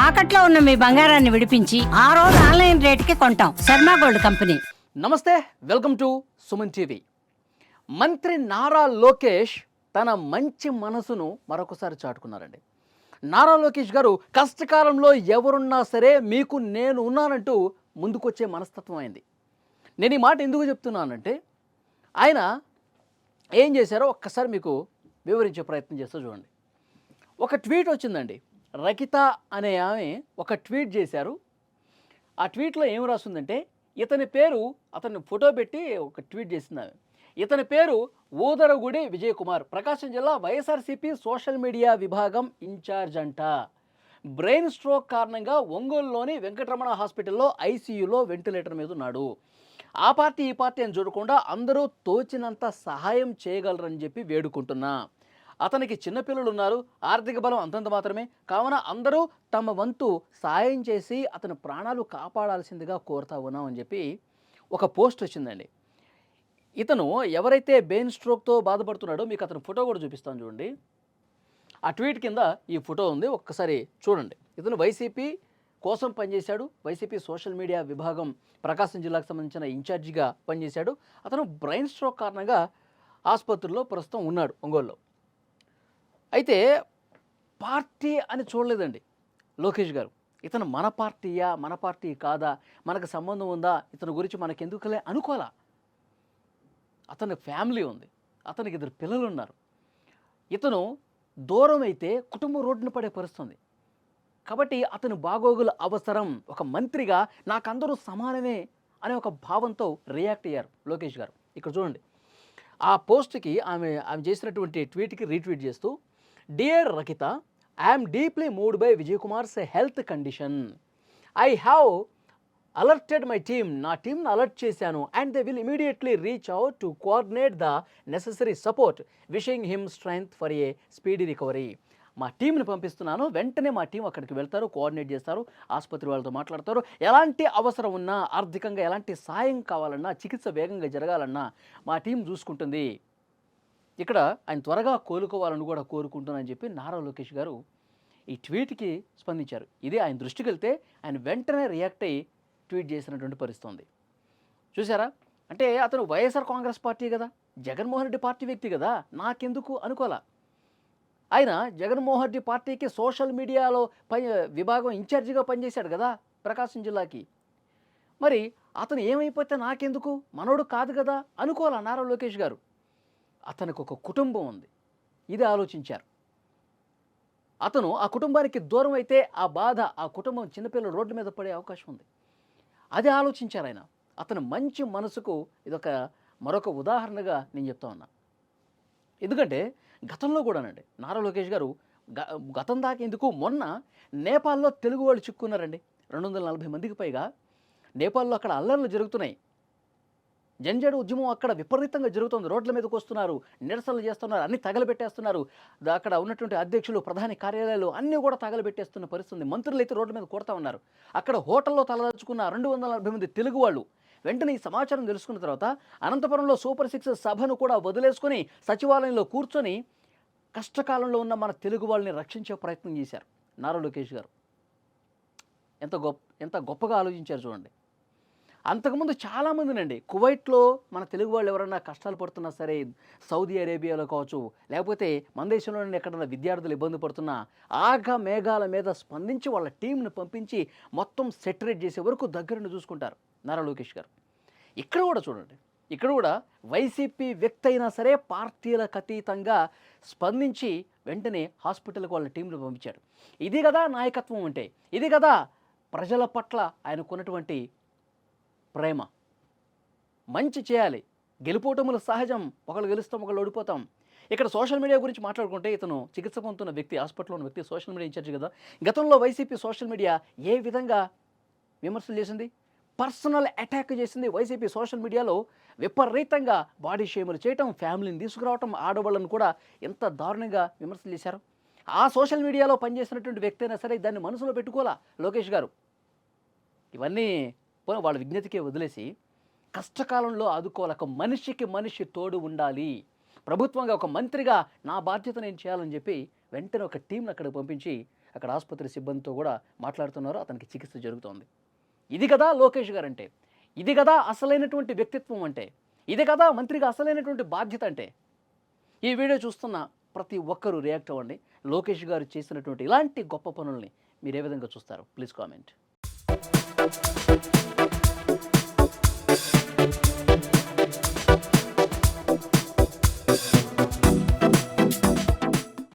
తాకట్లో ఉన్న మీ బంగారాన్ని విడిపించి ఆ రోజు ఆన్లైన్ రేటుకి కొంటాం. Sharma gold company. నమస్తే, వెల్కమ్ టు సుమన్ టీవీ. మంత్రి నారా లోకేష్ తన మంచి మనసును మరొకసారి చాటుకున్నారండి. నారా లోకేష్ గారు కష్టకాలంలో ఎవరున్నా సరే మీకు నేను ఉన్నానంటూ ముందుకొచ్చే మనస్తత్వం అయింది. నేను ఈ మాట ఎందుకు చెప్తున్నానంటే ఆయన ఏం చేశారో ఒక్కసారి మీకు వివరించే ప్రయత్నం చేస్తూ చూడండి. ఒక ట్వీట్ వచ్చిందండి. రకిత అనే ఆమె ఒక ట్వీట్ చేశారు. ఆ ట్వీట్లో ఏం రాస్తుందంటే ఇతని పేరు, అతన్ని ఫోటో పెట్టి ఒక ట్వీట్ చేసింది ఆమె. ఇతని పేరు ఊదరగుడి విజయ్ కుమార్, ప్రకాశం జిల్లా వైఎస్ఆర్సీపీ సోషల్ మీడియా విభాగం ఇన్ఛార్జ్ అంట. బ్రెయిన్ స్ట్రోక్ కారణంగా ఒంగోలులోని వెంకటరమణ హాస్పిటల్లో ఐసీయూలో వెంటిలేటర్ మీద ఉన్నాడు. ఆ పార్టీ ఈ పార్టీ అని చూడకుండా అందరూ తోచినంత సహాయం చేయగలరని చెప్పి వేడుకుంటున్నా. అతనికి చిన్నపిల్లలు ఉన్నారు, ఆర్థిక బలం అంతంత మాత్రమే, కావున అందరూ తమ వంతు సాయం చేసి అతని ప్రాణాలు కాపాడాల్సిందిగా కోరుతా ఉన్నాం అని చెప్పి ఒక పోస్ట్ వచ్చిందండి. ఇతను ఎవరైతే బ్రెయిన్ స్ట్రోక్తో బాధపడుతున్నాడో మీకు అతని ఫోటో కూడా చూపిస్తాను చూడండి. ఆ ట్వీట్ కింద ఈ ఫోటో ఉంది, ఒక్కసారి చూడండి. ఇతను వైసీపీ కోసం పనిచేశాడు. వైసీపీ సోషల్ మీడియా విభాగం ప్రకాశం జిల్లాకు సంబంధించిన ఇన్ఛార్జిగా పనిచేశాడు. అతను బ్రెయిన్ స్ట్రోక్ కారణంగా ఆసుపత్రిలో ప్రస్తుతం ఉన్నాడు ఒంగోలులో. అయితే పార్టీ అని చూడలేదండి లోకేష్ గారు. ఇతను మన పార్టీయా, మన పార్టీ కాదా, మనకు సంబంధం ఉందా, ఇతని గురించి మనకెందుకులే అనుకోవాలా. అతని ఫ్యామిలీ ఉంది, అతనికి 2 పిల్లలు ఉన్నారు. ఇతను దూరం అయితే కుటుంబం రోడ్డున పడే పరిస్థితుంది. కాబట్టి అతని బాగోగుల అవసరం. ఒక మంత్రిగా నాకందరూ సమానమే అనే ఒక భావంతో రియాక్ట్ అయ్యారు లోకేష్ గారు. ఇక్కడ చూడండి, ఆ పోస్ట్కి ఆమె చేసినటువంటి ట్వీట్కి రీట్వీట్ చేస్తూ, dear Rakita, I'm deeply moved by Vijay Kumar's health condition. I have alerted my team. నా టీమ్ను అలర్ట్ చేశాను. And they will immediately reach out to coordinate the necessary support, wishing him strength for a speedy recovery. మా టీంని పంపిస్తున్నాను, వెంటనే మా team అక్కడికి వెళ్తారు, కోఆర్డినేట్ చేస్తారు, ఆసుపత్రి వాళ్ళతో మాట్లాడతారు. ఎలాంటి అవసరం ఉన్నా, ఆర్థికంగా ఎలాంటి సాయం కావాలన్నా, చికిత్స వేగంగా జరగాలన్నా మా టీం చూసుకుంటుంది. ఇక్కడ ఆయన త్వరగా కోలుకోవాలని కూడా కోరుకుంటున్నానని చెప్పి నారా లోకేష్ గారు ఈ ట్వీట్కి స్పందించారు. ఇది ఆయన దృష్టికి వెళ్తే ఆయన వెంటనే రియాక్ట్ అయ్యి ట్వీట్ చేసినటువంటి పరిస్థితి ఉంది. చూసారా? అంటే అతను వైఎస్ఆర్ కాంగ్రెస్ పార్టీ కదా, జగన్మోహన్ రెడ్డి పార్టీ వ్యక్తి కదా, నాకెందుకు అనుకోవాలా. ఆయన జగన్మోహన్ రెడ్డి పార్టీకి సోషల్ మీడియాలో విభాగం ఇన్ఛార్జిగా పనిచేశాడు కదా ప్రకాశం జిల్లాకి. మరి అతను ఏమైపోతే నాకెందుకు, మనోడు కాదు కదా అనుకోవాలా నారా లోకేష్ గారు. అతనికి ఒక కుటుంబం ఉంది, ఇది ఆలోచించారు. అతను ఆ కుటుంబానికి దూరం అయితే ఆ బాధ, ఆ కుటుంబం చిన్నపిల్లలు రోడ్డు మీద పడే అవకాశం ఉంది. అది ఆలోచించారు ఆయన. అతని మంచి మనసుకు ఇదొక మరొక ఉదాహరణగా నేను చెప్తా ఉన్నా. ఎందుకంటే గతంలో కూడానండి నారా లోకేష్ గారు గతం దాకా ఎందుకు, మొన్న నేపాల్లో తెలుగు వాళ్ళు చిక్కున్నారండి. 240 మందికి పైగా నేపాల్లో అక్కడ అల్లర్లు జరుగుతున్నాయి. జంజాడు ఉద్యమం అక్కడ విపరీతంగా జరుగుతుంది. రోడ్ల మీదకి వస్తున్నారు, నిరసనలు చేస్తున్నారు, అన్ని తగలబెట్టేస్తున్నారు. అక్కడ ఉన్నటువంటి అధ్యక్షులు, ప్రధాని కార్యాలయాలు అన్నీ కూడా తగలబెట్టేస్తున్న పరిస్థితి. మంత్రులు అయితే రోడ్ల మీద కొడతా ఉన్నారు. అక్కడ హోటల్లో తలదాచుకున్న 240 మంది తెలుగు వాళ్ళు వెంటనే ఈ సమాచారం తెలుసుకున్న తర్వాత అనంతపురంలో సూపర్ 6 సభను కూడా వదిలేసుకొని సచివాలయంలో కూర్చొని కష్టకాలంలో ఉన్న మన తెలుగు వాళ్ళని రక్షించే ప్రయత్నం చేశారు నారా లోకేష్ గారు. ఎంత గొప్పగా ఆలోచించారు చూడండి. అంతకుముందు చాలామందినండి కువైట్లో మన తెలుగు వాళ్ళు ఎవరైనా కష్టాలు పడుతున్నా సరే, సౌదీ అరేబియాలో కావచ్చు, లేకపోతే మన దేశంలోనే ఎక్కడైనా విద్యార్థులు ఇబ్బంది పడుతున్నా ఆగ మేఘాల మీద స్పందించి వాళ్ళ టీంను పంపించి మొత్తం సెటరేట్ చేసే వరకు దగ్గరుండి చూసుకుంటారు నారా లోకేష్ గారు. ఇక్కడ కూడా చూడండి, ఇక్కడ కూడా వైసీపీ వ్యక్తి అయినా సరే పార్టీలకు అతీతంగా స్పందించి వెంటనే హాస్పిటల్కి వాళ్ళ టీంను పంపించాడు. ఇది కదా నాయకత్వం అంటే, ఇది కదా ప్రజల పట్ల ఆయనకున్నటువంటి ప్రేమ. మంచి చేయాలి, గెలుపోటములు సహజం, ఒకళ్ళు గెలుస్తాం ఒకళ్ళు ఓడిపోతాం. ఇక్కడ సోషల్ మీడియా గురించి మాట్లాడుకుంటే ఇతను చికిత్స పొందుతున్న వ్యక్తి, హాస్పిటల్లో ఉన్న వ్యక్తి సోషల్ మీడియా ఇన్ఛార్జ్ కదా. గతంలో వైసీపీ సోషల్ మీడియా ఏ విధంగా విమర్శలు చేసింది, పర్సనల్ అటాక్ చేసింది. వైసీపీ సోషల్ మీడియాలో విపరీతంగా బాడీ షేములు చేయటం, ఫ్యామిలీని తీసుకురావటం, ఆడవాళ్ళను కూడా ఎంత దారుణంగా విమర్శలు చేశారు. ఆ సోషల్ మీడియాలో పనిచేసినటువంటి వ్యక్తి అయినా సరే దాన్ని మనసులో పెట్టుకోవాలా లోకేష్ గారు. ఇవన్నీ వాళ్ళ విజ్ఞతకే వదిలేసి కష్టకాలంలో ఆదుకోవాలి. ఒక మనిషికి మనిషి తోడు ఉండాలి. ప్రభుత్వంగా ఒక మంత్రిగా నా బాధ్యత నేను చేయాలని చెప్పి వెంటనే ఒక టీంని అక్కడికి పంపించి అక్కడ ఆసుపత్రి సిబ్బందితో కూడా మాట్లాడుతున్నారు, అతనికి చికిత్స జరుగుతోంది. ఇది కదా లోకేష్ గారు అంటే, ఇది కదా అసలైనటువంటి వ్యక్తిత్వం అంటే, ఇది కదా మంత్రిగా అసలైనటువంటి బాధ్యత అంటే. ఈ వీడియో చూస్తున్న ప్రతి ఒక్కరూ రియాక్ట్ అవ్వండి. లోకేష్ గారు చేసినటువంటి ఇలాంటి గొప్ప పనుల్ని మీరు ఏ విధంగా చూస్తారు? Please comment.